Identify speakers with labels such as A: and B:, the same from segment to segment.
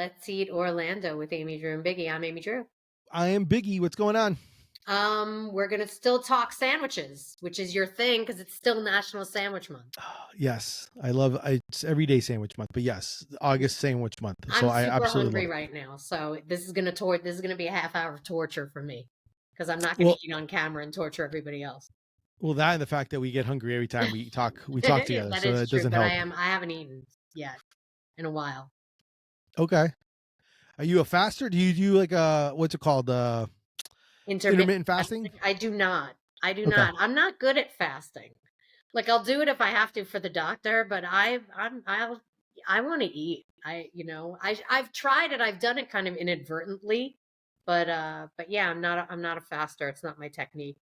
A: Let's Eat Orlando with Amy Drew and Biggie. I'm Amy Drew.
B: I am Biggie. What's going on?
A: We're gonna still talk sandwiches, which is your thing because it's still National Sandwich Month.
B: Yes, it's everyday sandwich month, but yes, August sandwich month. So
A: I'm
B: I
A: super
B: absolutely love
A: hungry
B: it.
A: right now, so this is gonna be a half hour of torture for me because I'm not gonna
B: Well,
A: eat on camera and torture everybody else.
B: that and the fact that we get hungry every time we talk
A: Yeah,
B: together,
A: that
B: so
A: is
B: that
A: true,
B: doesn't
A: but
B: help.
A: I haven't eaten yet in a while.
B: Okay. Are you a faster? Do you do like what's it called?
A: Intermittent
B: Intermittent fasting?
A: fasting? I do not. I do
B: Okay.
A: not. I'm not good at fasting. Like I'll do it if I have to for the doctor, but I want to eat. I've tried it. I've done it kind of inadvertently, but yeah, I'm not a faster. It's not my technique.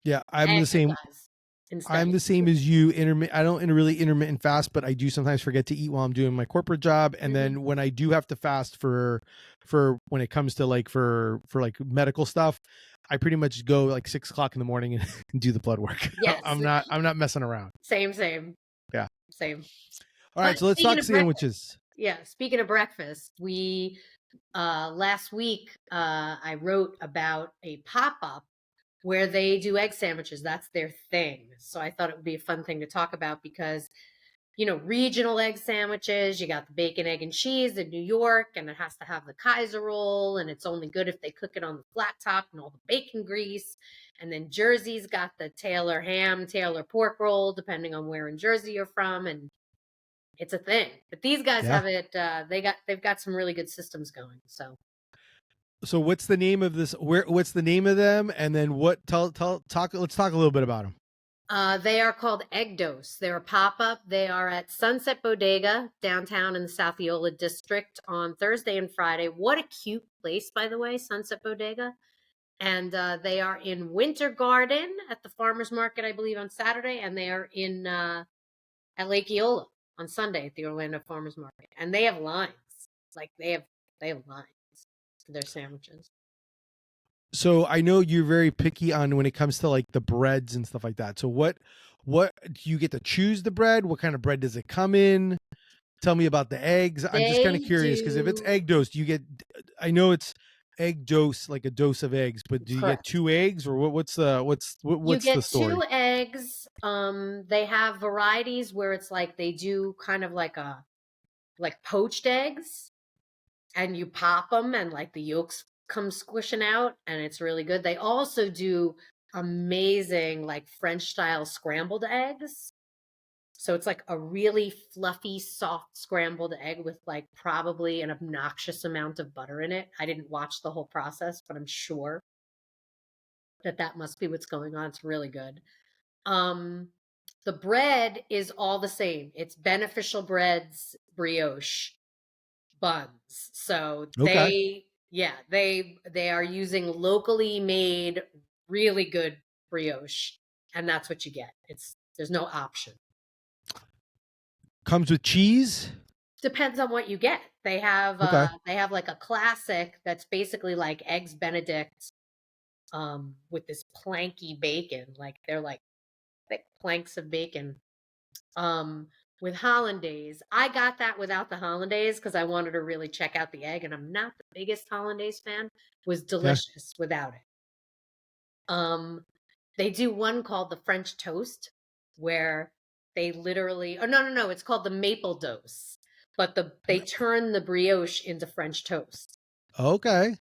B: Yeah,
A: I
B: I'm the same.
A: exercise instead.
B: I'm the same as you. I don't really intermittent fast, but I do sometimes forget to eat while I'm doing my corporate job. And
A: Mhm.
B: then when I do have to fast for when it comes to like for like medical stuff, I pretty much go like 6 o'clock in the morning and do the blood work.
A: Yes.
B: I'm not messing around.
A: Same,
B: Yeah.
A: same.
B: All right.
A: But
B: So let's
A: speaking
B: talk
A: of breakfast,
B: sandwiches.
A: yeah, speaking of breakfast, we last week I wrote about a pop-up where they do egg sandwiches. That's their thing. So I thought it would be a fun thing to talk about because, regional egg sandwiches, you got the bacon, egg, and cheese in New York, and it has to have the Kaiser roll, and it's only good if they cook it on the flat top and all the bacon grease. And then Jersey's got the Taylor ham, Taylor pork roll, depending on where in Jersey you're from, and it's a thing. But these guys
B: Yeah.
A: have it. They've got some really good systems going. So
B: So what's the name of this? What's the name of them? And then what? Talk. Let's talk a little bit about them.
A: They are called Egg Dose. They're a pop-up. They are at Sunset Bodega downtown in the South Eola district on Thursday and Friday. What a cute place, by the way, Sunset Bodega. And they are in Winter Garden at the Farmers Market, I believe, on Saturday, and they are in at Lake Eola on Sunday at the Orlando Farmers Market. And they have lines. Like they have lines for their sandwiches.
B: So I know you're very picky on when it comes to like the breads and stuff like that. So what do you get to choose the bread? What kind of bread does it come in? Tell me about the eggs. I'm just kind of
A: They
B: curious because if it's
A: do
B: egg dose, do you get I know it's egg dose like a dose of eggs, but do you get
A: correct.
B: 2 eggs or
A: You
B: what's the
A: get
B: story?
A: 2 eggs. They have varieties where it's like they do kind of like poached eggs, and you pop them, and like the yolks come squishing out, and it's really good. They also do amazing like French style scrambled eggs. So it's like a really fluffy, soft scrambled egg with like probably an obnoxious amount of butter in it. I didn't watch the whole process, but I'm sure that must be what's going on. It's really good. Um, the bread is all the same. It's Beneficial Bread's brioche buns. So
B: Okay.
A: they are using locally made, really good brioche, and that's what you get. There's no option.
B: Comes with cheese?
A: Depends on what you get.
B: Okay.
A: They have like a classic that's basically like eggs Benedict with this planky bacon. Like they're like thick planks of bacon. With hollandaise. I got that without the hollandaise because I wanted to really check out the egg, and I'm not the biggest hollandaise fan. It was
B: Yeah.
A: delicious without it. They do one called the French toast where they literally, oh no, it's called the maple dose. But they turn the brioche into French toast.
B: Okay.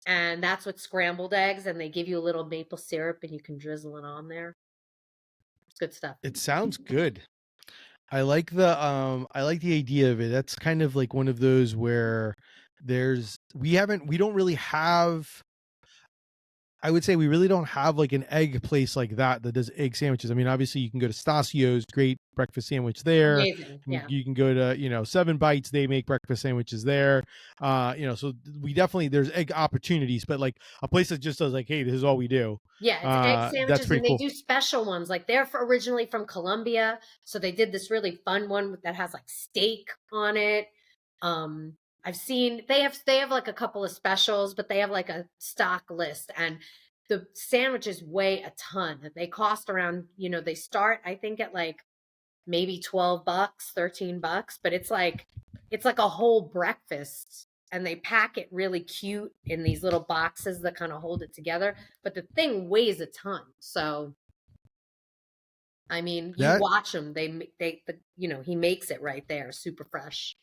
A: And that's with scrambled eggs, and they give you a little maple syrup and you can drizzle it on there. It's good stuff.
B: It sounds good. I like the idea of it. That's kind of like one of those where we don't really have I would say we really don't have like an egg place like that does egg sandwiches. I mean, obviously you can go to Stasio's, great breakfast sandwich there.
A: Amazing. Yeah.
B: You can go to, 7 Bites, they make breakfast sandwiches there. So we definitely there's egg opportunities, but like a place that just does like, hey, this is all we do.
A: Yeah, it's egg
B: That's
A: sandwiches,
B: pretty
A: and they
B: cool.
A: do special ones. Like originally from Colombia, so they did this really fun one that has like steak on it. I've seen they have like a couple of specials, but they have like a stock list, and the sandwiches weigh a ton. They cost around, they start I think at like maybe $12, $13, but it's like a whole breakfast and they pack it really cute in these little boxes that kind of hold it together. But the thing weighs a ton. So, I mean, you
B: That
A: watch them, he makes it right there, super fresh.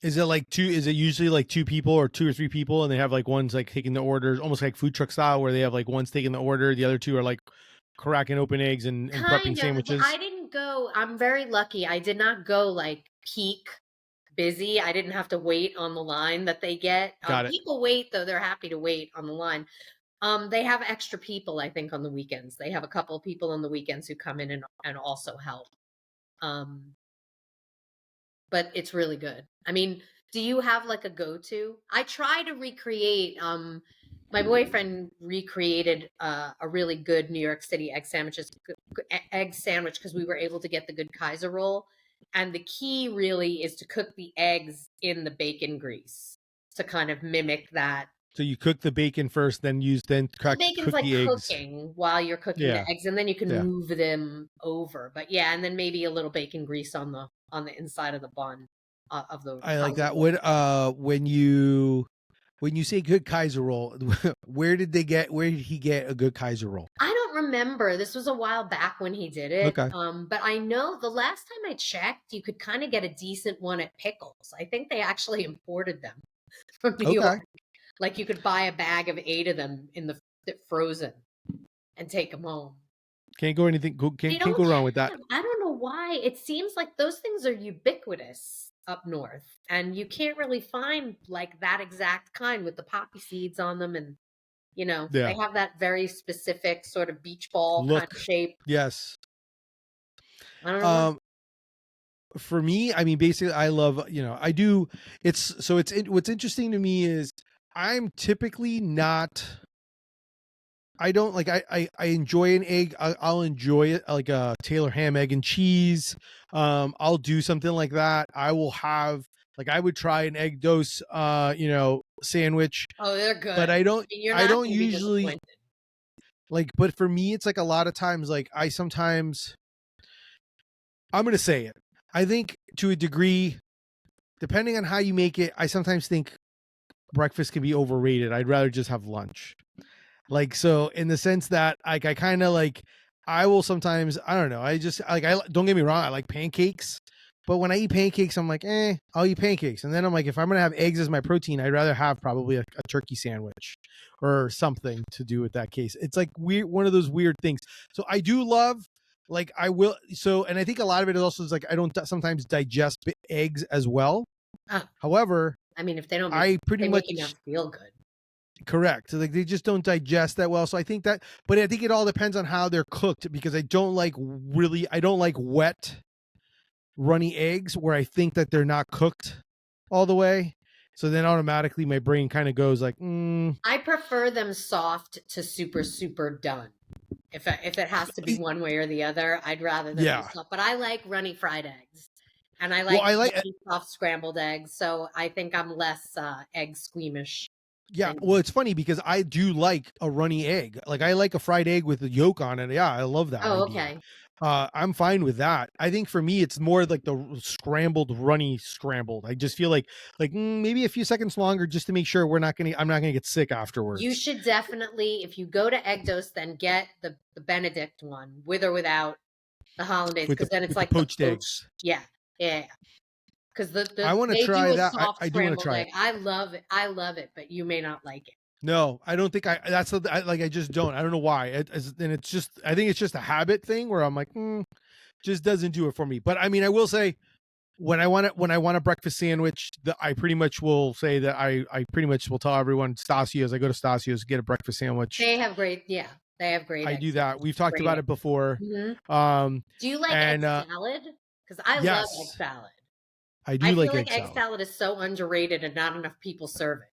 B: is it like two? Is it usually like two people or two or three people, and they have like one's like taking the orders, almost like food truck style, where they have like one's taking the order, the other two are like cracking open eggs and prepping
A: Kind of. I
B: sandwiches.
A: didn't go, I'm very lucky. I did not go like peak busy. I didn't have to wait on the line that they get.
B: Got it.
A: People wait though; they're happy to wait on the line. They have extra people, I think, on the weekends. They have a couple of people on the weekends who come in and also help. Um, but it's really good. I mean, do you have like a go-to? I try to recreate. My boyfriend recreated a really good New York City egg sandwich because we were able to get the good Kaiser roll. And the key really is to cook the eggs in the bacon grease to kind of mimic that.
B: So you cook the bacon first, then
A: The bacon's
B: cook
A: like
B: the eggs.
A: cooking while you're cooking
B: Yeah,
A: the eggs, and then you can
B: yeah.
A: move them over. But yeah, and then maybe a little bacon grease on the inside of the bun of the
B: I like
A: Kaiser
B: that.
A: roll.
B: What when you say good Kaiser roll, where did he get a good Kaiser roll?
A: I don't remember. This was a while back when he did it.
B: Okay.
A: But I know the last time I checked, you could kind of get a decent one at Pickles. I think they actually imported them from New
B: Okay.
A: York. Like you could buy a bag of 8 of them in the frozen and take them home.
B: Can't go anything.
A: They
B: Can't go
A: don't
B: wrong with that.
A: have, I don't know why. It seems like those things are ubiquitous up north, and you can't really find like that exact kind with the poppy seeds on them. And, they
B: Yeah.
A: have that very specific sort of beach ball kind of
B: Look.
A: shape.
B: Yes.
A: I don't know why.
B: Um. For me, I mean, basically, I love. I do. What's interesting to me is I'm typically not. I don't like I enjoy an egg. I'll enjoy it like a Taylor ham, egg and cheese. I'll do something like that. I will have like I would try an egg dose sandwich,
A: Oh, they're good.
B: but
A: I mean, you're
B: I
A: not
B: don't
A: going to be
B: usually
A: disappointed.
B: like but for me it's like a lot of times like I'm going to say it. I think to a degree depending on how you make it, I sometimes think breakfast can be overrated. I'd rather just have lunch. Like, so in the sense that like I kind of like I will sometimes I don't know, I just like I don't get me wrong, I like pancakes, but when I eat pancakes I'm like I'll eat pancakes, and then I'm like if I'm gonna have eggs as my protein I'd rather have probably a turkey sandwich or something to do with that case. It's like weird, one of those weird things. So I do love like I will so and I think a lot of it is also is like I don't sometimes digest eggs as well.
A: Oh,
B: However,
A: I mean, if they don't make,
B: I pretty
A: they
B: much
A: make you not feel good.
B: correct. So like they just don't digest that well. So I think that, but I think it all depends on how they're cooked because I don't like wet, runny eggs where I think that they're not cooked all the way. So then automatically my brain kind of goes like,
A: I prefer them soft to super, super done. If it has to be one way or the other, I'd rather them be
B: yeah.
A: soft. But I like runny fried eggs, and I
B: Well,
A: like
B: I like,
A: runny soft scrambled eggs. So I think I'm less egg squeamish
B: yeah.
A: than
B: Well,
A: you.
B: it's funny because I do like a runny egg. Like I like a fried egg with the yolk on it. Yeah, I love that
A: Oh,
B: idea.
A: okay.
B: I'm fine with that. I think for me, it's more like the runny scrambled. I just feel like maybe a few seconds longer just to make sure I'm not gonna get sick
A: You
B: afterwards
A: should definitely, if you go to Egg Dose, then get the Benedict one with or without the hollandaise, because then it's
B: with the
A: like the
B: poached
A: poached.
B: eggs.
A: Yeah, yeah. Because
B: I want to
A: they do
B: try
A: a
B: that.
A: soft
B: I do want to
A: scrambled
B: try
A: egg.
B: it.
A: I love it. I love it, but you may not like it.
B: No, I don't think I just don't. I don't know why. And it's just I think it's just a habit thing where I'm like, just doesn't do it for me. But I mean, I will say when I want a breakfast sandwich, I pretty much will say that I pretty much will tell everyone Stasio's. I go to Stasio's, get a breakfast sandwich.
A: They have great, yeah, they have great
B: I do
A: eggs.
B: that. We've talked
A: Great
B: about
A: eggs.
B: it before.
A: Hmm.
B: Um,
A: Do you like egg
B: and
A: salad? Because I love egg
B: yes,
A: salad.
B: I
A: I
B: do
A: feel
B: like
A: like
B: egg
A: egg
B: salad.
A: salad is so underrated and not enough people serve it.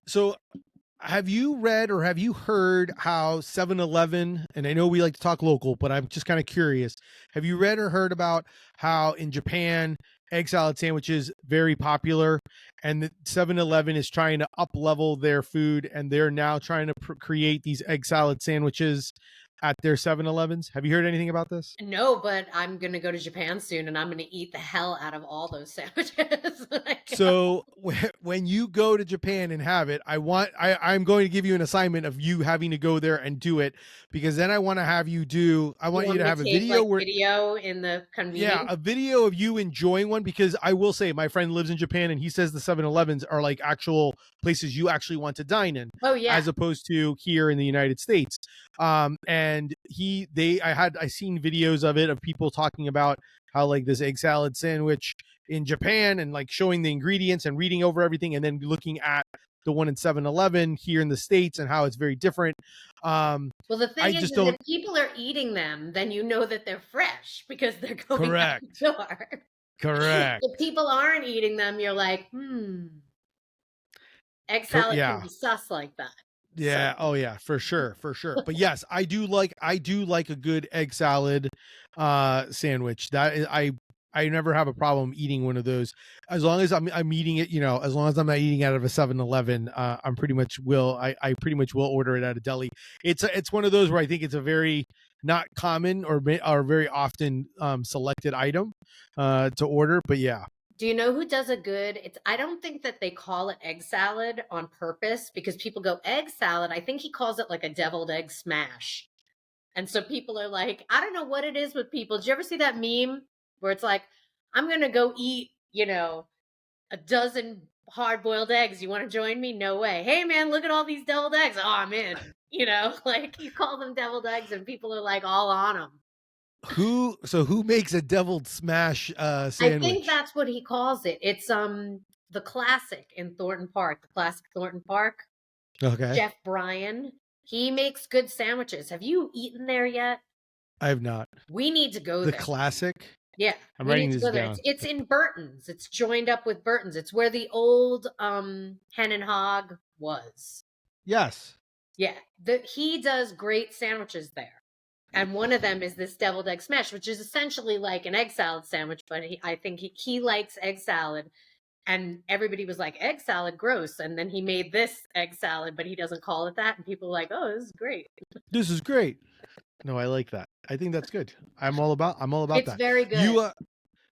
B: So have you read or have you heard how 7-Eleven, and I know we like to talk local, but I'm just kind of curious. Have you read or heard about how in Japan egg salad sandwiches very popular and that 7-Eleven is trying to up level their food and they're now trying to create these egg salad sandwiches at their 7-Elevens. Have you heard anything about this?
A: No, but I'm gonna go to Japan soon, and I'm gonna eat the hell out of all those sandwiches when I go.
B: So when you go to Japan and have it, I'm going to give you an assignment of you having to go there and do it, because then I want to have you do, I
A: You
B: want you
A: want
B: to
A: me
B: have
A: to
B: a
A: take
B: video
A: like
B: where,
A: video in the
B: yeah,
A: convenience?
B: a video of you enjoying one, because I will say my friend lives in Japan and he says the 7-Elevens are like actual places you actually want to dine in,
A: Oh yeah.
B: as opposed to here in the United States. And I seen videos of it, of people talking about how like this egg salad sandwich in Japan, and like showing the ingredients and reading over everything, and then looking at the one in 7-Eleven here in the States and how it's very different.
A: Well, the
B: I
A: thing
B: just
A: is if
B: don't.
A: people are eating them, then you know that they're fresh because they're going out the
B: Correct.
A: door. If
B: Correct.
A: people aren't eating them, you're like, egg salad can
B: Yeah.
A: be sus like that. So
B: Yeah. Oh yeah, for sure, for sure. But yes, I do like a good egg salad sandwich. I never have a problem eating one of those, as long as I'm eating it, as long as I'm not eating out of a 7-Eleven. I'm pretty much will I pretty much will order it at a deli. It's one of those where I think it's a very not common or very often selected item to order, but yeah.
A: do you know who does a good? It's I don't think that they call it egg salad on purpose because people go egg salad. I think he calls it like a deviled egg smash. And so people are like, I don't know what it is with people. Did you ever see that meme where it's like, I'm gonna go eat, a dozen hard boiled eggs. You want to join me? No way. Hey man, look at all these deviled eggs. Oh, I'm in. Like you call them deviled eggs and people are like all on them.
B: Who makes a deviled smash
A: I think
B: sandwich?
A: that's what he calls it. It's the classic in Thornton Park, the classic Thornton Park.
B: Okay.
A: Chef Brian. He makes good sandwiches. Have you eaten there yet?
B: I have not.
A: We need to go
B: The
A: there.
B: classic.
A: Yeah,
B: I'm
A: we
B: writing
A: need to
B: this
A: go there. It's
B: down.
A: it's in Burton's. It's joined up with Burton's. It's where the old Hen and Hog was.
B: Yes.
A: Yeah, he does great sandwiches there. And one of them is this deviled egg smash, which is essentially like an egg salad sandwich, but I think he likes egg salad. And everybody was like, egg salad, gross. And then he made this egg salad, but he doesn't call it that. And people are like, oh, this is great.
B: This is great. No, I like that. I think that's good. I'm all about
A: It's
B: that.
A: very good.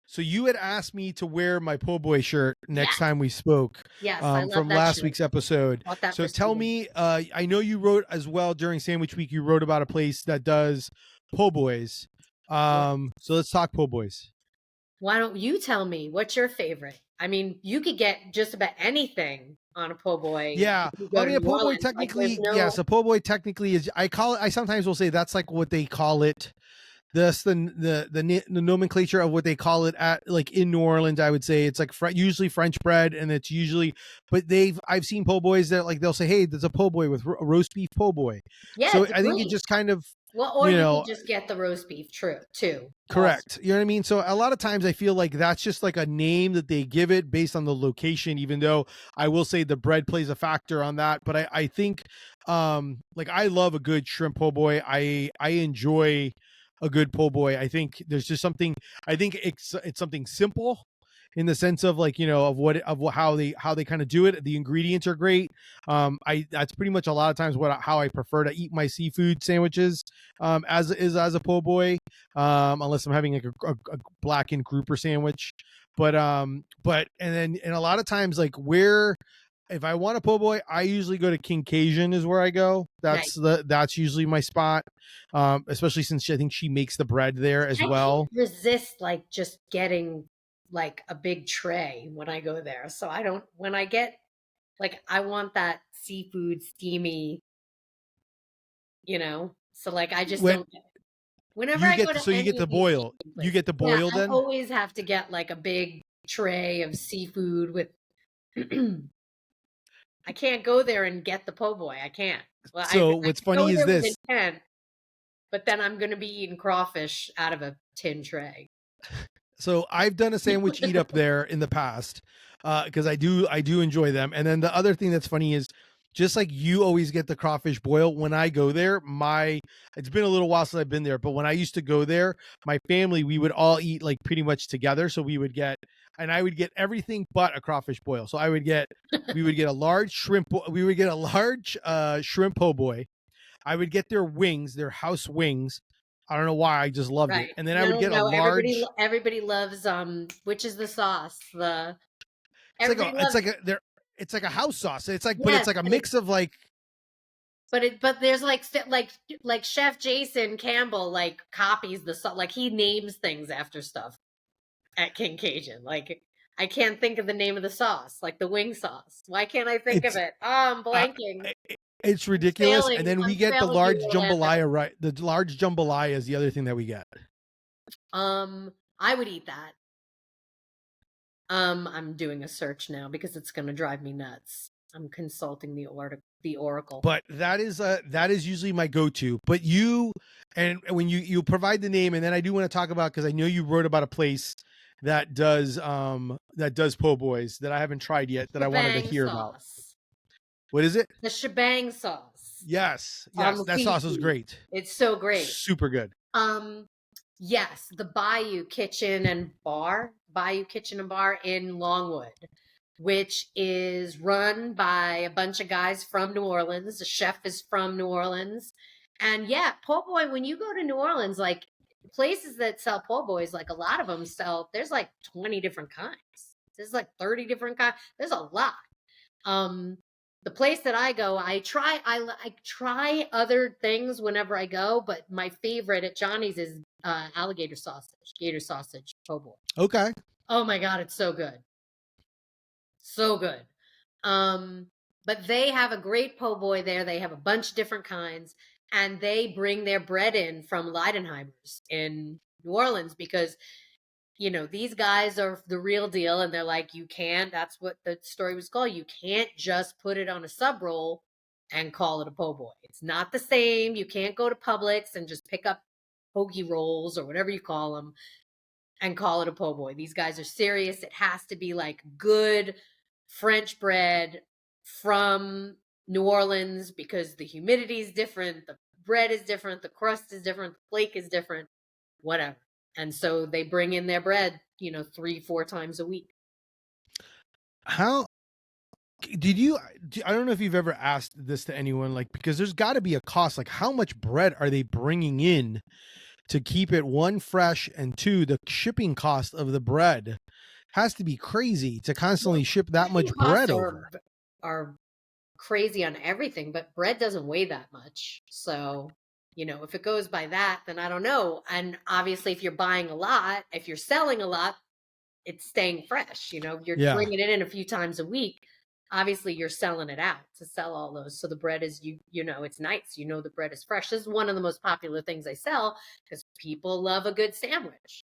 B: So you had asked me to wear my po' boy shirt next
A: Yes,
B: time we spoke,
A: yes, I love
B: from
A: that
B: last
A: shirt.
B: week's episode.
A: Bought that
B: So
A: for
B: tell
A: Steven.
B: me, I know you wrote as well during Sandwich Week. You wrote about a place that does po' boys.
A: Yeah.
B: So let's talk po' boys.
A: Why don't you tell me what's your favorite? I mean, you could get just about anything on a po' boy
B: Yeah,
A: if you
B: well,
A: go
B: I
A: to
B: mean, a
A: New
B: po' boy
A: Orleans. Like, there's
B: technically,
A: no.
B: yes, a po' boy technically is. I call it. I sometimes will say that's like what they call it. That's the nomenclature of what they call it at, like in New Orleans. I would say it's like usually French bread, and it's usually. But I've seen po' boys that like they'll say, hey, there's a po' boy with a roast beef po' boy.
A: Yeah,
B: So
A: it's
B: I think it
A: great.
B: just kind of,
A: Well, or
B: you
A: you
B: know
A: could just get the roast beef, true, too. Also,
B: correct. You know what I mean? So a lot of times I feel like that's just like a name that they give it based on the location, even though I will say the bread plays a factor on that. But I think like I love a good shrimp po' boy. I enjoy a good po' boy. I think there's just something, I think it's something simple in the sense of like, how they kind of do it. The ingredients are great. I That's pretty much a lot of times how I prefer to eat my seafood sandwiches, as a po' boy, unless I'm having like a blackened grouper sandwich. And a lot of times like where if I want a po' boy, I usually go to King Cajun is where I go.
A: nice.
B: That's usually my spot, especially since I think she makes the bread there as
A: I can't
B: well.
A: resist like just getting like a big tray when I go there. So I don't when I get like I want that seafood steamy, So like I just
B: When
A: don't whenever
B: you
A: I
B: get
A: go to
B: so you
A: any
B: get the
A: of these
B: boil,
A: seafood
B: you
A: places,
B: get the
A: yeah,
B: boil
A: I
B: then.
A: always have to get like a big tray of seafood with I can't go there and get the po' boy. I can't. Well, I
B: So
A: I
B: what's
A: could go
B: funny is
A: there with
B: this.
A: intent, but then I'm gonna be eating crawfish out of a tin tray.
B: So I've done a sandwich eat up there in the past, because I do enjoy them. And then the other thing that's funny is just like you always get the crawfish boil. When I go there, it's been a little while since I've been there, but when I used to go there, my family we would all eat like pretty much together. So I would get everything but a crawfish boil. So we would get a large shrimp, we would get a large shrimp po' boy. I would get their wings, their house wings. I don't know why, I just loved it.
A: Right.
B: And then I would
A: No,
B: get a
A: no,
B: large.
A: everybody loves, which is the sauce? Everybody
B: It's
A: loves,
B: like a there. It's like a house sauce. It's like, but it's
A: yes,
B: like a mix of like.
A: but there's like Chef Jason Campbell like copies the sauce, like he names things after stuff at King Cajun. Like I can't think of the name of the sauce, like the wing sauce. Why can't I think of
B: It's
A: it? Oh, I'm
B: uh,
A: blanking.
B: it's ridiculous. And then we
A: I'm
B: get the
A: failing you,
B: large
A: Orlando.
B: jambalaya. Right, the large jambalaya is the other thing that we get.
A: I would eat that. I'm doing a search now because it's going to drive me nuts. I'm consulting the Oracle.
B: But that is usually my go-to. But you, and when you provide the name, and then I do want to talk about, because I know you wrote about a place that does po' boys that I haven't tried yet, that I wanted to
A: Shebang
B: hear about.
A: sauce.
B: What is it?
A: The shebang sauce
B: Yes,
A: on
B: yes,
A: the
B: that sauce is
A: seafood.
B: great.
A: It's so great.
B: Super good.
A: Yes, the Bayou Kitchen and Bar in Longwood, which is run by a bunch of guys from New Orleans. The chef is from New Orleans. And yeah, po' boy, when you go to New Orleans, like places that sell po' boys, like a lot of them sell, there's like 20 different kinds. There's like 30 different kinds. There's a lot. Um, the place that I go, I try other things whenever I go, but my favorite at Johnny's is gator sausage po' boy.
B: Okay.
A: Oh my god, it's so good. So good. Um, but they have a great po' boy there. They have a bunch of different kinds, and they bring their bread in from Leidenheimer's in New Orleans because these guys are the real deal, and they're like, you can't. That's what the story was called. You can't just put it on a sub roll and call it a po' boy. It's not the same. You can't go to Publix and just pick up hoagie rolls or whatever you call them and call it a po' boy. These guys are serious. It has to be like good French bread from New Orleans because the humidity is different, the bread is different, the crust is different, the flake is different, whatever. And so they bring in their bread, 3-4 times a week.
B: How did you? I don't know if you've ever asked this to anyone, like, because there's got to be a cost. Like, how much bread are they bringing in to keep it, one, fresh, and two, the shipping cost of the bread has to be crazy to constantly ship that much bread over.
A: Are crazy on everything, but bread doesn't weigh that much. So, if it goes by that, then I don't know. And obviously, if you're buying a lot, if you're selling a lot, it's staying fresh. You're
B: Yeah.
A: bringing it in a few times a week. Obviously, you're selling it out to sell all those. So the bread is, it's nice. The bread is fresh. This is one of the most popular things I sell because people love a good sandwich.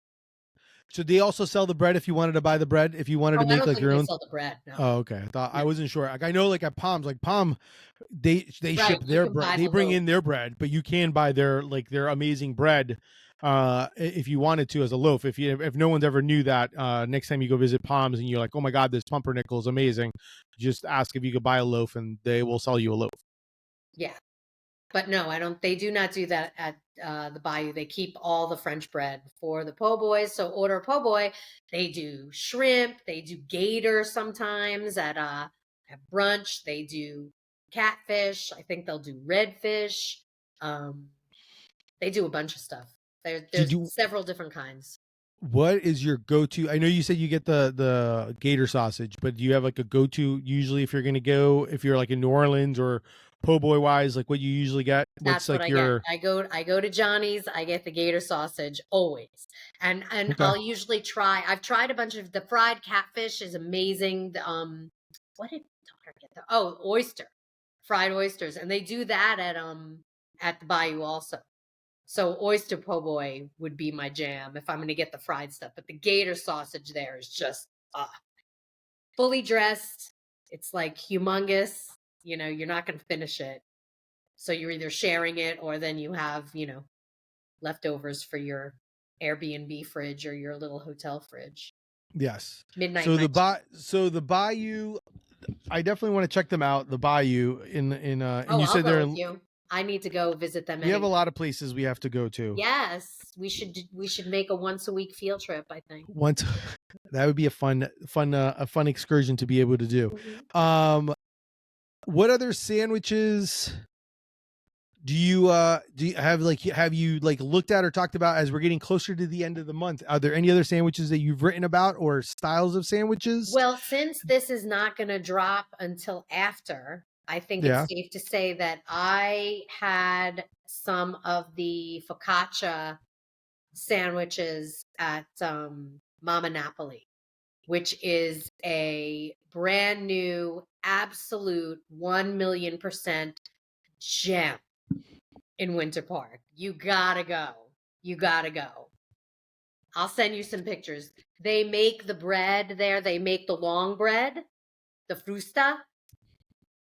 B: So they also sell the bread if you wanted to buy the bread, if you wanted to
A: I
B: make
A: don't
B: like
A: think
B: your
A: they
B: own.
A: sell the bread. No.
B: Oh, okay. I
A: No.
B: wasn't sure. Like, I know, like at Palms, like Palm, they
A: Right,
B: ship
A: you
B: their
A: can
B: bread.
A: buy
B: They
A: the
B: bring
A: loaf.
B: in their bread, but you can buy their amazing bread if you wanted to, as a loaf. If no one's ever knew that, next time you go visit Palms and you're like, oh my god, this pumpernickel is amazing, just ask if you could buy a loaf and they will sell you a loaf.
A: Yeah. But no, I don't. They do not do that at the Bayou. They keep all the French bread for the po' boys. So order a po' boy. They do shrimp. They do gator sometimes at brunch. They do catfish. I think they'll do redfish. They do a bunch of stuff.
B: Did
A: There's
B: you?
A: several different kinds.
B: What is your go-to? I know you said you get the gator sausage, but do you have like a go-to usually if you're gonna go, if you're like in New Orleans or po' boy wise, like what you usually get? What's
A: That's what
B: like
A: I get.
B: your
A: I go to Johnny's, I get the gator sausage always. And
B: okay?
A: I'll usually I've tried a bunch of the fried catfish is amazing. What did daughter get? Oh, oyster. Fried oysters. And they do that at the Bayou also. So oyster po' boy would be my jam if I'm going to get the fried stuff. But the gator sausage there is just fully dressed. It's like humongous. You're not going to finish it. So you're either sharing it or then you have, leftovers for your Airbnb fridge or your little hotel fridge.
B: Yes.
A: Midnight
B: So
A: munch.
B: the Bayou, I definitely want to check them out. The Bayou and
A: Oh,
B: you
A: I'll
B: said
A: go
B: they're
A: with
B: in,
A: you. I need to go visit them
B: we have a
A: anyway.
B: lot of places we have to go to.
A: Yes, we should make a once a week field trip, I think.
B: Once that would be a fun excursion to be able to do.
A: Mm-hmm.
B: What other sandwiches Do you have you like looked at or talked about, as we're getting closer to the end of the month, are there any other sandwiches that you've written about or styles of sandwiches?
A: Well, since this is not going to drop until after, I think it's
B: Yeah.
A: safe to say that I had some of the focaccia sandwiches at Mama Napoli, which is a brand new, absolute 1,000,000% gem in Winter Park. You gotta go. You gotta go. I'll send you some pictures. They make the bread there. They make the long bread, the frusta,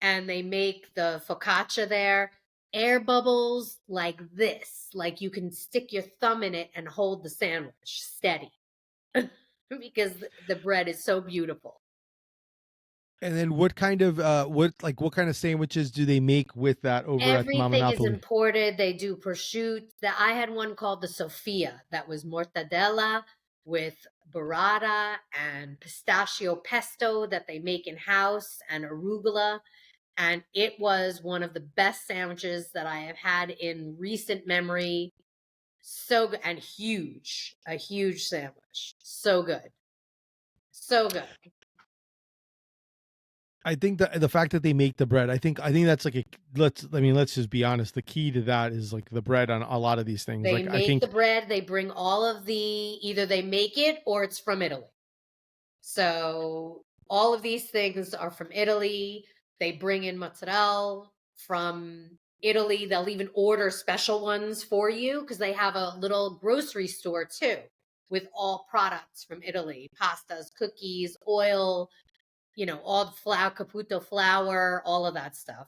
A: and they make the focaccia there. Air bubbles like this, like you can stick your thumb in it and hold the sandwich steady because the bread is so beautiful.
B: And then what kind of what kind of sandwiches do they make with that over at Mama
A: Everything is
B: Napoli?
A: imported. They do prosciutto. I had one called the Sofia that was mortadella with burrata and pistachio pesto that they make in house and arugula. And it was one of the best sandwiches that I have had in recent memory. So good and huge, a huge sandwich. So good. So good.
B: I think that the fact that they make the bread, I think that's like let's just be honest. The key to that is like the bread on a lot of these things.
A: They
B: Like I
A: make
B: think,
A: the bread, they bring all of the, either they make it or it's from Italy. So all of these things are from Italy. They bring in mozzarella from Italy. They'll even order special ones for you because they have a little grocery store too with all products from Italy, pastas, cookies, oil, all the flour, caputo flour, all of that stuff.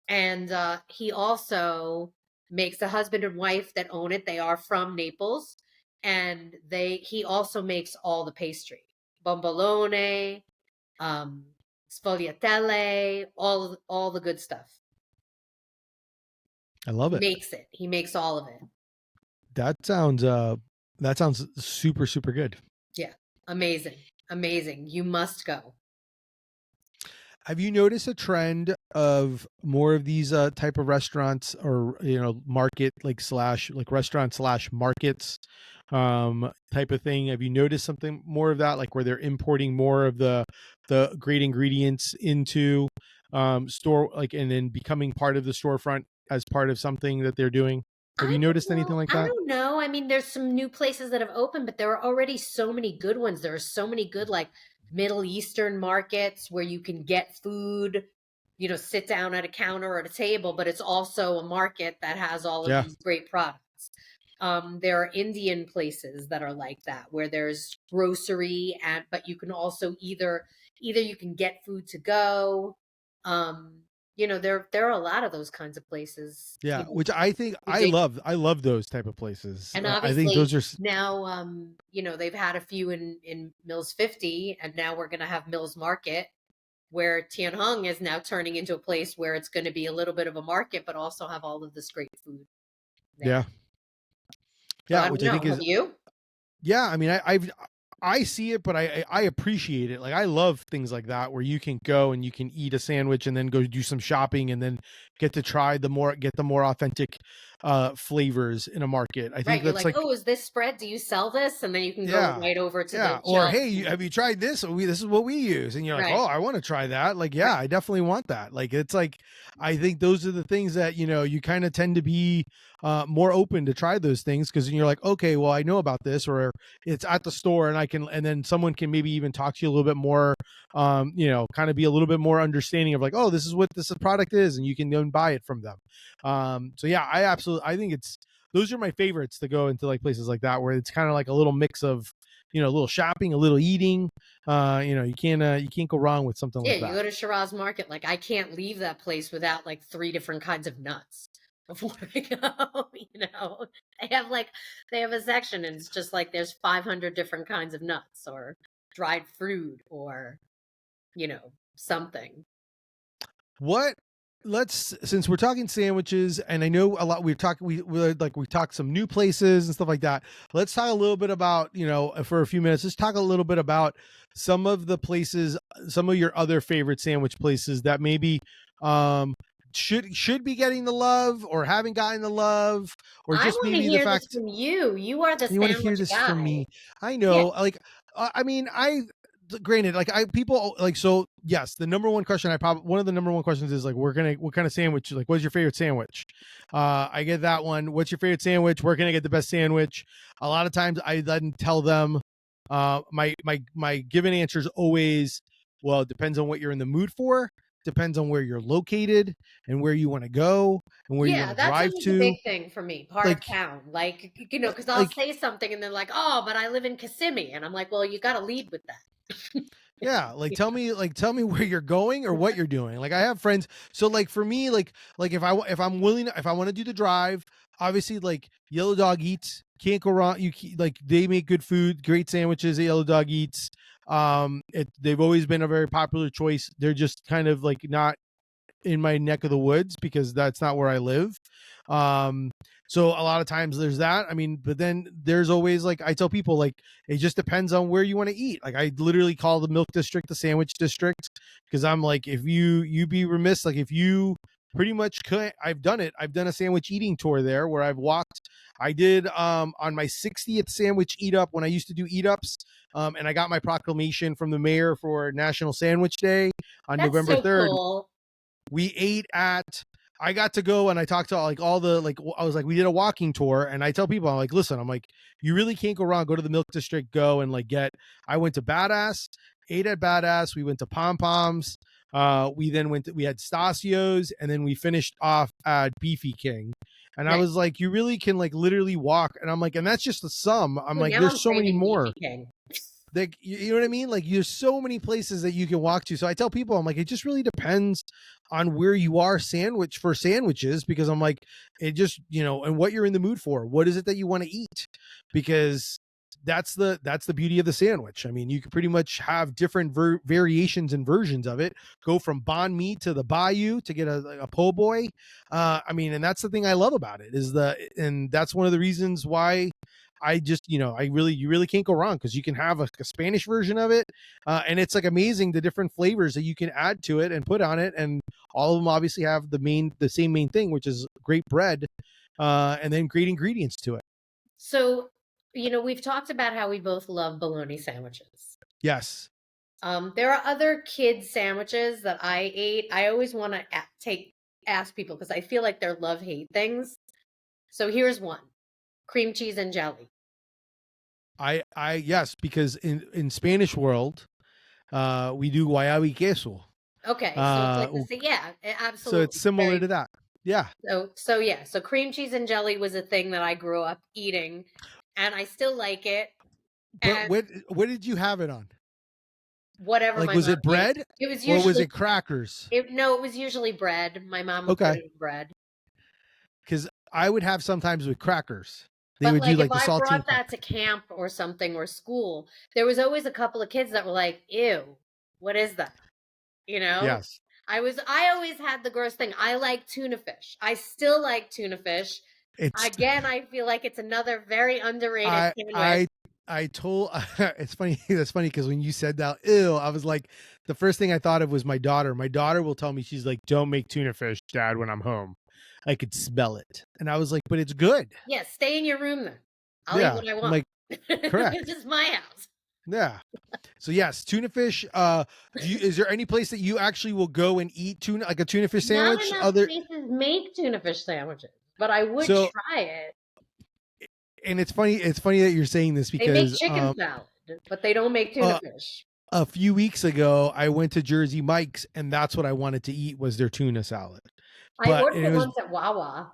A: And he also makes a husband and wife that own it. They are from Naples, and he also makes all the pastry, bombolone, um, sfogliatelle, all the good stuff.
B: I love
A: He
B: it.
A: makes it. He makes all of it.
B: That sounds super super good.
A: Yeah, amazing, amazing. You must go.
B: Have you noticed a trend of more of these type of restaurants, or market like restaurant slash markets type of thing? Have you noticed something more of that, like where they're importing more of the great ingredients into store, like, and then becoming part of the storefront as part of something that they're doing? Have
A: I
B: you
A: don't
B: noticed anything
A: know.
B: like
A: I
B: that?
A: don't know. I mean, there's some new places that have opened, but there are already so many good ones. There are so many good, like Middle Eastern markets where you can get food, sit down at a counter or at a table, but it's also a market that has all of
B: Yeah.
A: these great products. There are Indian places that are like that, where there's grocery but you can also either you can get food to go. There are a lot of those kinds of places,
B: Yeah, which I think I love those type of places.
A: and
B: I think those
A: obviously
B: are
A: now, they've had a few in Mills 50, and now we're going to have Mills Market, where Tianhong is now turning into a place where it's going to be a little bit of a market, but also have all of this great food
B: yeah.
A: there. So
B: Yeah,
A: I don't
B: which I think
A: know. Have
B: is,
A: you?
B: yeah, I mean, I see it, but I appreciate it. Like I love things like that where you can go and you can eat a sandwich and then go do some shopping and then get to try the more authentic flavors in a market. I think
A: Right. You're
B: that's
A: like,
B: like,
A: oh, is this spread? Do you sell this? And then you can go
B: yeah.
A: right over to
B: Yeah.
A: the
B: Or
A: shelf.
B: hey, have you tried this? This is what we use. And you're like, oh,
A: Right.
B: I want to try that. Like, yeah,
A: Right.
B: I definitely want that. Like, it's like, I think those are the things that, you kind of tend to be more open to try those things, because you're like, okay, well, I know about this, or it's at the store and and then someone can maybe even talk to you a little bit more, kind of be a little bit more understanding of like, oh, this is what this product is. And you can go and buy it from them. So yeah, I think those are my favorites, to go into like places like that where it's kind of like a little mix of, a little shopping, a little eating. You can't go wrong with something
A: Yeah.
B: like
A: You
B: that.
A: go to Shiraz Market. Like, I can't leave that place without like three different kinds of nuts before I go. They have like, they have a section and it's just like there's 500 different kinds of nuts or dried fruit or, something.
B: What let's Since we're talking sandwiches, and I know a lot, we talked some new places and stuff like that. Let's talk a little bit about, for a few minutes, let's talk a little bit about some of the places, some of your other favorite sandwich places that maybe should be getting the love or haven't gotten the love, or
A: I
B: just
A: want to
B: maybe the
A: hear this
B: fact
A: from you. You are the
B: you want to hear
A: sandwich
B: this from
A: guy.
B: me. I
A: Yeah.
B: know, like, I mean, granted, like, I people like, so yes, the number one question, one of the number one questions is like, what kind of sandwich, like, what's your favorite sandwich? I get that one. What's your favorite sandwich? Where can I get the best sandwich? A lot of times I then tell them, my given answer is always, well, it depends on what you're in the mood for, depends on where you're located and where you want to go and where you want
A: Yeah,
B: to
A: that's
B: drive
A: always a
B: to.
A: big thing for me, part of
B: Like,
A: town. Like, because I'll
B: like,
A: say something and they're like, "Oh, but I live in Kissimmee." And I'm like, "Well, you got to lead with that."
B: yeah, tell me where you're going or what you're doing. Like, I have friends, so like for me, like if I'm willing, if I want to do the drive, obviously, like, Yellow Dog Eats, can't go wrong. Like, they make good food, great sandwiches at Yellow Dog Eats. They've always been a very popular choice. They're just kind of like not in my neck of the woods because that's not where I live. Um, so a lot of times there's that. I mean, but then there's always, like, I tell people, like, it just depends on where you want to eat. Like, I literally call the Milk District the Sandwich District because I'm like, if you be remiss, like, if you pretty much could, I've done it. I've done a sandwich eating tour there where I've walked. I did on my 60th sandwich eat up when I used to do eat ups. And I got my proclamation from the mayor for National Sandwich Day on
A: That's
B: November
A: so
B: 3rd.
A: cool.
B: We ate at, I got to go and I talked to, like, all the, like, I was like, we did a walking tour, and I tell people, I'm like, listen, I'm like, you really can't go wrong. Go to the Milk District, go and, like, I went to Badass, ate at Badass, we went to Pom Poms, we then we had Stasio's, and then we finished off at Beefy King. And I
A: Nice.
B: was like, you really can, like, literally walk. And I'm like, and that's just the sum. I'm
A: Ooh,
B: like,
A: now
B: there's
A: I'm
B: so many
A: craving
B: more.
A: Beefy King.
B: Like, you know what I mean? Like, there's so many places that you can walk to. So I tell people, I'm like, it just really depends on where you are for sandwiches, because I'm like, it just, and what you're in the mood for. What is it that you want to eat? Because that's the beauty of the sandwich. I mean, you can pretty much have different variations and versions of it. Go from banh mi to the Bayou to get a po' boy. I mean, and that's the thing I love about it, and that's one of the reasons why I just, you really can't go wrong, because you can have a Spanish version of it. And it's like amazing the different flavors that you can add to it and put on it. And all of them obviously have the same main thing, which is great bread, and then great ingredients to it.
A: So, we've talked about how we both love bologna sandwiches.
B: Yes.
A: There are other kid sandwiches that I ate. I always want to ask people because I feel like they're love-hate things. So here's one: cream cheese and jelly.
B: Yes, because in Spanish world, we do guayaba y queso.
A: Okay, so it's like the yeah,
B: So it's
A: absolutely.
B: similar
A: Very
B: to that. Yeah.
A: so yeah, so cream cheese and jelly was a thing that I grew up eating, and I still like it.
B: But
A: And
B: what did you have it on?
A: whatever
B: Like,
A: my
B: was
A: mom
B: it
A: gave,
B: bread
A: it was
B: or was
A: usually
B: it crackers?
A: no, it was usually bread. My mom would put
B: Okay.
A: it in bread.
B: Because I would have sometimes with crackers. They
A: But
B: would do
A: like if
B: like the
A: I
B: saltine
A: brought
B: crack.
A: that to camp or something or school, there was always a couple of kids that were like, "Ew, what is that?" You know?
B: Yes.
A: I always had the gross thing. I like tuna fish. I still like tuna fish.
B: It's
A: Again, I feel like it's another very underrated
B: I
A: sandwich.
B: I I told it's funny. That's funny because when you said that, ew, I was like, the first thing I thought of was my daughter. My daughter will tell me, she's like, "Don't make tuna fish, Dad, when I'm home. I could smell it." And I was like, "But it's good."
A: Yeah, stay in your room then. I'll eat
B: Yeah.
A: what I
B: I'm
A: want.
B: like, correct.
A: This is my house.
B: Yeah. So yes, tuna fish. Is there any place that you actually will go and eat tuna, like a tuna fish
A: Not
B: sandwich?
A: enough
B: Other
A: places make tuna fish sandwiches, but I would
B: so
A: try it.
B: and it's funny. It's funny that you're saying this
A: They make
B: because
A: chicken salad, but they don't make tuna
B: uh,
A: fish.
B: a few weeks ago I went to Jersey Mike's and that's what I wanted to eat was their tuna salad.
A: I
B: But
A: ordered
B: it
A: it
B: was
A: once at Wawa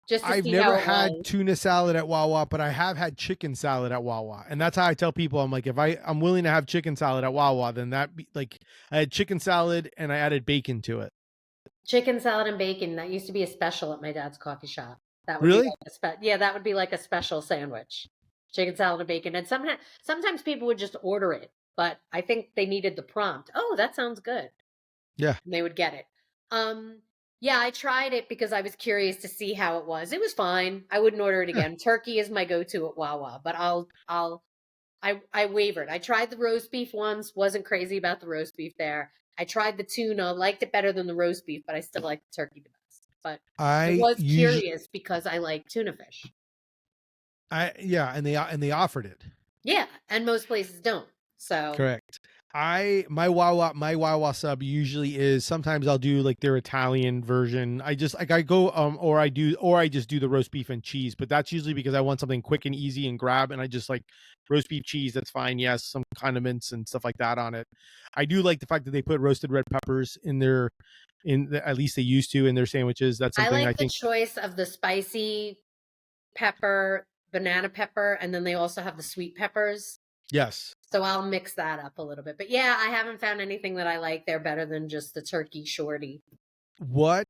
A: just to
B: I've
A: see
B: never
A: how it
B: had
A: was.
B: tuna salad at Wawa, but I have had chicken salad at Wawa. And that's how I tell people, I'm like, if I'm willing to have chicken salad at Wawa, then like, I had chicken salad and I added bacon to it.
A: Chicken salad and bacon, that used to be a special at my dad's coffee shop. That would be
B: Really?
A: like yeah, that would be like a special sandwich. Chicken salad and bacon. And sometimes people would just order it, but I think they needed the prompt. Oh, that sounds good.
B: Yeah.
A: And they would get it. Yeah, I tried it because I was curious to see how it was. It was fine. I wouldn't order it
B: Yeah.
A: again. Turkey is my go-to at Wawa, but I wavered. I tried the roast beef once, wasn't crazy about the roast beef there. I tried the tuna, liked it better than the roast beef, but I still like the turkey the best. But I
B: I
A: was
B: usually,
A: curious because I like tuna fish.
B: yeah, and they offered it.
A: Yeah, and most places don't. So
B: Correct. My Wawa sub usually is, sometimes I'll do like their Italian version. I just like I go or I just do the roast beef and cheese, but that's usually because I want something quick and easy and grab, and I just like roast beef cheese, that's fine. Yes, some condiments and stuff like that on it. I do like the fact that they put roasted red peppers in their at least they used to in their sandwiches. That's
A: I
B: something
A: like
B: I
A: the
B: think.
A: choice of the spicy pepper, banana pepper, and then they also have the sweet peppers.
B: Yes.
A: So I'll mix that up a little bit. But yeah, I haven't found anything that I like there better than just the turkey shorty.
B: What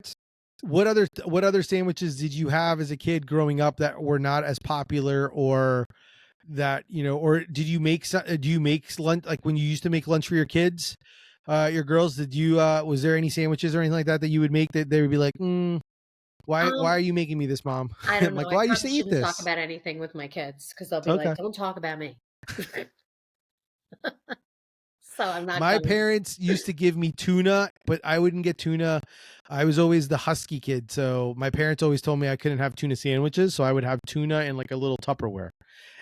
B: what other sandwiches did you have as a kid growing up that were not as popular, or that, or did you make do you make lunch, like when you used to make lunch for your kids, your girls? Did you was there any sandwiches or anything like that that you would make that they would be like, why are
A: Um,
B: you making me this, mom?
A: I don't
B: I'm
A: know.
B: like,
A: I
B: why you
A: probably
B: say eat
A: shouldn't talk
B: this?
A: about anything with my kids because they'll be like,
B: Okay.
A: "Don't talk about me." So I'm not
B: My
A: going.
B: parents used to give me tuna, but I wouldn't get tuna. I was always the husky kid, so my parents always told me I couldn't have tuna sandwiches, so I would have tuna in like a little Tupperware,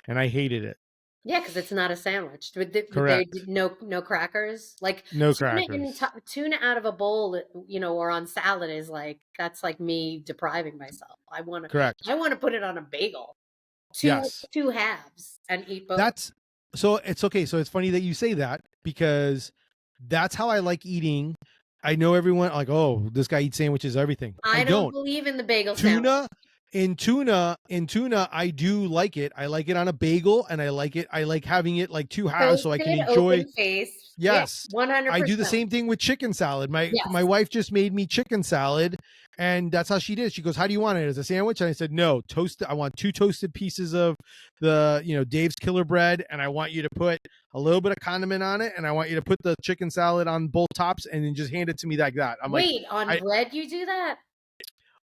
B: and I hated it.
A: Yeah, because it's not a sandwich. Would they
B: Correct.
A: no crackers? Like
B: No
A: tuna
B: crackers.
A: tuna out of a bowl, or on salad is like that's like me depriving myself.
B: Correct.
A: I want to put it on a bagel,
B: Yes.
A: two halves, and eat both.
B: That's so it's okay. So it's funny that you say that, because that's how I like eating. I know everyone like, oh, this guy eats sandwiches, everything. I
A: I don't
B: don't.
A: believe in the bagel sandwich.
B: Tuna in tuna I do like it. I like it on a bagel, and I like having it like two halves so I can
A: Toasted,
B: enjoy.
A: open face. Yeah,
B: Yes. I do the
A: 100%.
B: same thing with chicken salad. My
A: Yes.
B: wife just made me chicken salad, and that's how she did. She goes, "How do you want it? As a sandwich?" And I said, "No, toasted. I want two toasted pieces of the, Dave's Killer Bread, and I want you to put a little bit of condiment on it, and I want you to put the chicken salad on both tops, and then just hand it to me like that." I'm like,
A: Wait, on
B: I
A: bread you do that?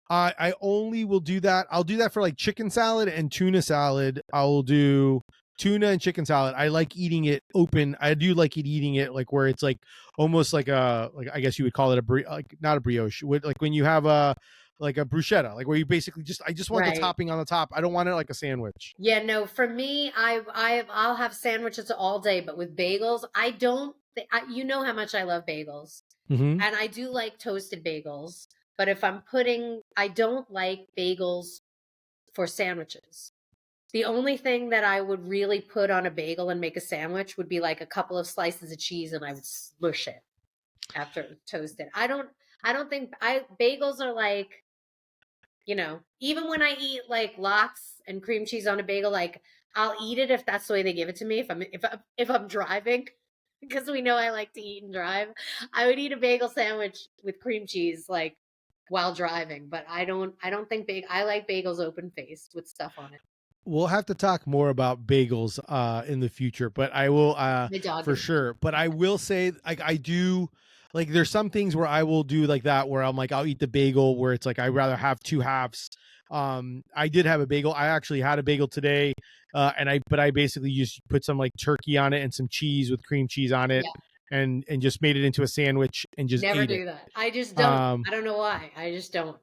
B: I only will do that. I'll do that for like chicken salad and tuna salad. I will do tuna and chicken salad. I like eating it open. I do like eating it like where it's like almost like I guess you would call it like not a brioche. Like when you have a like a bruschetta, like where you basically I just want the
A: Right.
B: topping on the top. I don't want it like a sandwich.
A: Yeah, no, for me, I'll have sandwiches all day, but with bagels, I don't you know how much I love bagels.
B: Mm-hmm.
A: And I do like toasted bagels, but if I don't like bagels for sandwiches. The only thing that I would really put on a bagel and make a sandwich would be like a couple of slices of cheese and I would smush it after it was toasted. I don't think I bagels are like, even when I eat like lox and cream cheese on a bagel, like I'll eat it if that's the way they give it to me. If I'm driving, because we know I like to eat and drive, I would eat a bagel sandwich with cream cheese like while driving. But I don't think I like bagels open faced with stuff on it.
B: We'll have to talk more about bagels in the future, but I will
A: My dog
B: for
A: is
B: sure. But I will say, like, I do, like, there's some things where I will do like that where I'm like, I'll eat the bagel where it's like I'd rather have two halves. I did have a bagel. I actually had a bagel today, but I basically just put some like turkey on it and some cheese with cream cheese on it,
A: yeah.
B: and just made it into a sandwich and just
A: Never
B: ate it.
A: do that. I just don't.
B: Um,
A: I don't know why. I just don't.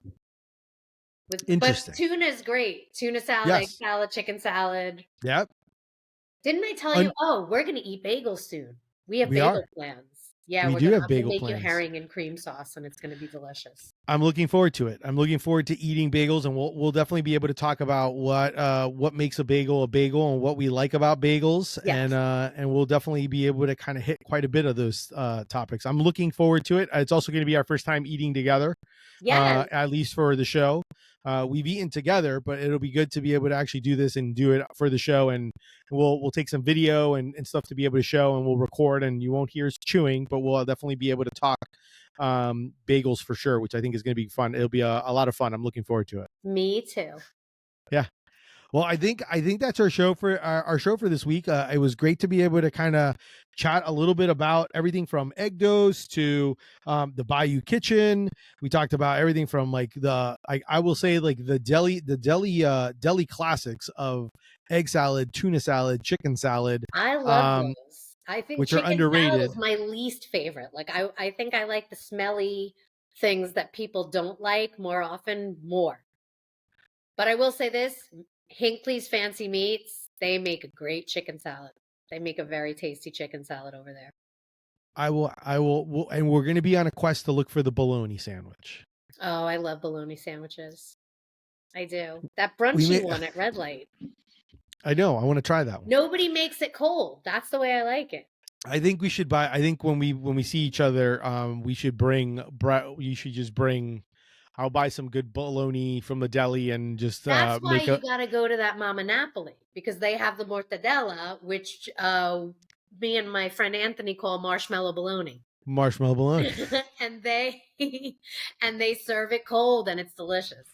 A: But
B: Interesting.
A: tuna is great. Tuna salad, egg
B: Yes.
A: salad, chicken salad.
B: Yep.
A: Didn't I tell you?
B: Un-
A: Oh, we're gonna eat bagels soon. We have
B: we
A: bagel
B: are.
A: plans. Yeah,
B: We do have
A: I'm gonna
B: bagel
A: make you
B: plans.
A: herring and cream sauce, and it's gonna be delicious.
B: I'm looking forward to it. I'm looking forward to eating bagels, and we'll definitely be able to talk about what makes a bagel and what we like about bagels,
A: Yes,
B: and we'll definitely be able to kind of hit quite a bit of those topics. I'm looking forward to it. It's also going to be our first time eating together,
A: yes.
B: at least for the show. We've eaten together, but it'll be good to be able to actually do this and do it for the show, and we'll take some video and stuff to be able to show, and we'll record, and you won't hear us chewing, but we'll definitely be able to talk bagels for sure, which I think is going to be fun. It'll be a lot of fun. I'm looking forward to it.
A: Me too.
B: Yeah. Well, I think that's our show for our show for this week. It was great to be able to kind of chat a little bit about everything from egg dos to the Bayou Kitchen. We talked about everything from like I will say like the deli classics of egg salad, tuna salad, chicken salad.
A: I love
B: Um,
A: those. I think
B: which are
A: chicken salad
B: underrated.
A: is my least favorite. Like I think I like the smelly things that people don't like more often more. But I will say this, Hinckley's Fancy Meats, they make a great chicken salad. They make a very tasty chicken salad over there.
B: And we're going to be on a quest to look for the bologna sandwich.
A: Oh, I love bologna sandwiches. I do. That
B: We
A: brunchy
B: may,
A: one at Red Light.
B: I know. I want to try that one.
A: Nobody makes it cold. That's the way I like it.
B: I think we should buy. I think when we see each other, we should bring. You should just bring. I'll buy some good bologna from the deli and just
A: That's why
B: make
A: you
B: a
A: got to go to that Mama Napoli because they have the Mortadella, which me and my friend Anthony call marshmallow bologna.
B: marshmallow bologna.
A: and they and they serve it cold and it's delicious.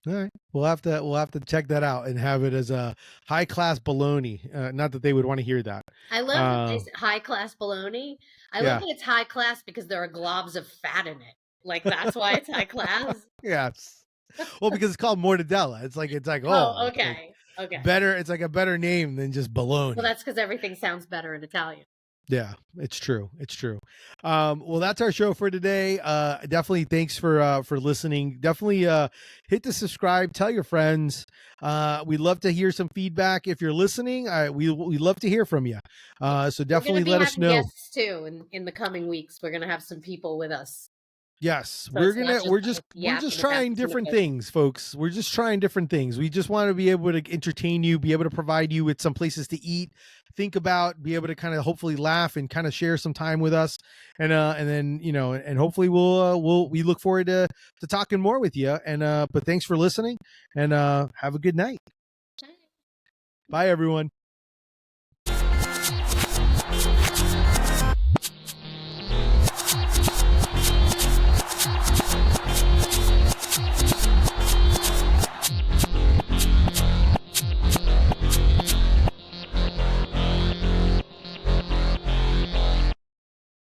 B: All right, we'll have to check that out and have it as a high class bologna. Not that they would want to hear that.
A: I love that they say high class bologna. I love
B: Yeah.
A: that it's high class because there are globs of fat in it. Like that's why it's high class.
B: Yes. Well, because it's called Mortadella. It's like
A: Oh,
B: it's like
A: okay. Okay.
B: better. It's like a better name than just bologna.
A: Well, that's because everything sounds better in Italian.
B: Yeah, it's true. It's true. Well, that's our show for today. Definitely thanks for listening. Definitely hit the subscribe, tell your friends. We'd love to hear some feedback. If you're listening, we love to hear from you. So definitely let us know.
A: Guests too in the coming weeks. We're gonna have some people with us.
B: Yes,
A: So
B: we're just trying different things, folks. We're just trying different things. We just want to be able to entertain you, be able to provide you with some places to eat, think about, be able to kind of hopefully laugh and kind of share some time with us, and then and hopefully we look forward to talking more with you. And but thanks for listening, and have a good night. Bye, everyone.